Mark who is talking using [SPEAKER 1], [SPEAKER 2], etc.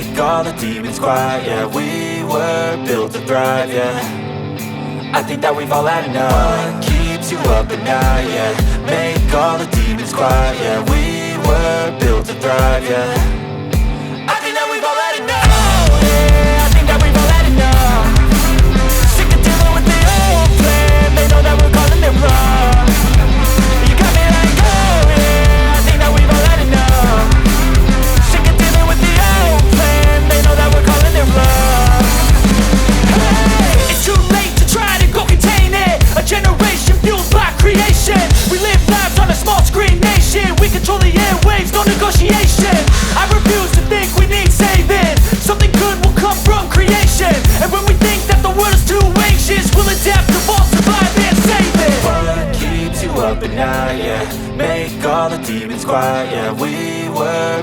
[SPEAKER 1] make all the demons quiet. Yeah, we were built to thrive. Yeah, I think that we've all had enough. What keeps you up at night? Yeah, make all the demons quiet. Yeah, we were built to thrive. Yeah, I think that we've all had enough. Oh yeah, I think that we've all had enough. Sick of dealing with the old plan. They know that we're calling it wrong. You got me like, oh yeah, I think that we've all had enough. Sick of dealing with the old plan. They know that we're calling it wrong. Hey, it's too late to try to go contain it. A generation fueled by creation. We live lives on a small screen nation. We control the airwaves, no negotiation. I refuse to think we need saving. Something good will come from creation. And when we think that the world is too anxious, we'll adapt, evolve, survive and save it. What keeps you up at night? Yeah, make all the demons quiet. Yeah, we were